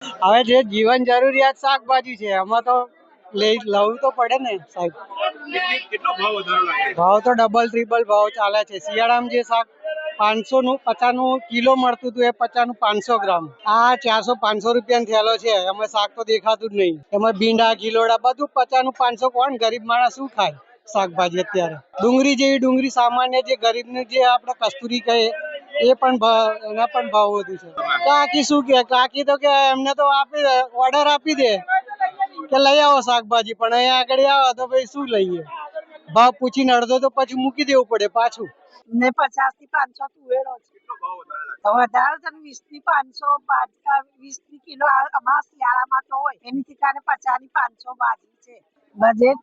હવે જે જીવન જરૂરિયાત શાકભાજી છે એમાં તો લવું તો પડે ને સાહેબ. ભાવ તો ડબલ ટ્રિપલ ભાવ ચાલે છે. શિયાળામાં જે શાક 500 નું 50 નું કિલો મળતું હતું એ 50 નું 500 ગ્રામ. આ 400-500 રૂપિયા થયેલો છે. એમાં શાક તો દેખાતું જ નહીં. એમાં ભીંડા ગીલોડા બધું 50 નું 500. કોણ ગરીબ માણસ શું ખાય શાકભાજી અત્યારે? ડુંગળી સામાન્ય જે ગરીબને જે આપણે કસ્તુરી કહે એ પણ એના પણ ભાવ વધુ છે. કાકી શું કે કાકી તો કે એમને તો ઓર્ડર આપી દે કે લઈ આવો શાકભાજી, પણ અહીંયા આગળ આવો તો ભાઈ શું લઈએ? ભાવ પૂછીને અડધો તો પછી મૂકી દેવું પડે પાછું. ને 50 થી 500 તુવેરો છે. વધારે છે 20 થી 500, 20 થી કિલો અમારા શિયાળામાં તો હોય એની ઠીકાને 50 ની 500 બાજી છે. બજેટ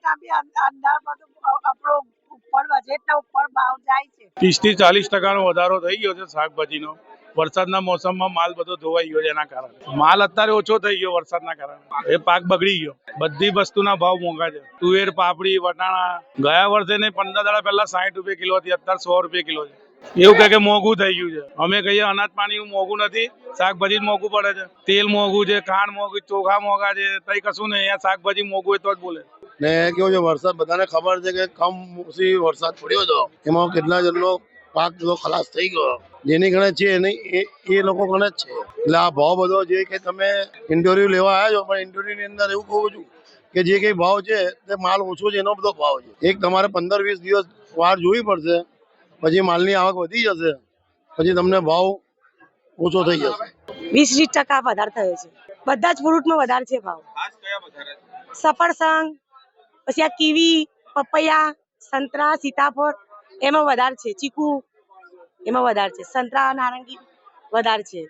ના બી અંદર બધું આપણો ઉપર બજેટ ના ઉપર ભાવ જાય છે. 30 થી 40% વધારો થઈ ગયો છે શાકભાજીનો. વરસાદના મોસમમાં માલ બધો ધોવાઈ ગયો છે, એના કારણે માલ અત્યારે ઓછો થઈ ગયો વરસાદના કારણે. એ પાક બગડી ગયો. બધી વસ્તુના ભાવ મોંઘા છે. તુવેર, પાપડી, વટાણા ગયા વર્ષે ને 15 દાડા પહેલા 60 રૂપિયા કિલો હતી, અત્યારે 100 રૂપિયા કિલો છે. એવું કે મોંઘું થઈ ગયું છે. અમે કહીએ અનાજ પાણી મોંઘું નથી, શાકભાજી મોંઘું પડે છે. તેલ મોંઘું છે, ખાંડ મોંઘું, ચોખા મોંઘા છે, તઈ કશું નહીં. અહીંયા શાકભાજી મોંઘું હોય તો જ બોલે. ને કેવું છે, વરસાદ બધાને ખબર છે કે કમોસમી વરસાદ પડ્યો હતો, એમાં કેટલા જણનો પાક બધો ખલાસ થઈ ગયો. જેની ગણે છે એ લોકો ગણે જ છે. એટલે આ ભાવ બધો જે કે તમે ઇન્ટરવ્યુ લેવા આવ્યા છો, પણ ઇન્ટરવ્યુ ની અંદર એવું કહું છું કે જે કઈ ભાવ છે તે માલ ઓછો છે એનો બધો ભાવ છે. એક તમારે 15-20 દિવસ વાર જોવી પડશે, પછી માલની આવક વધી જશે, પછી તમને ભાવ ઓછો થઈ જશે. 20-30% વધારે થયો છે. બધા જ ફ્રૂટમાં વધારે છે ભાવ. સફરજન, પછી આ કીવી, પપૈયા, સંતરા, સીતાફળ એમાં વધારે છે. ચીકુ એમાં વધારે છે. સંતરા, નારંગી વધારે છે.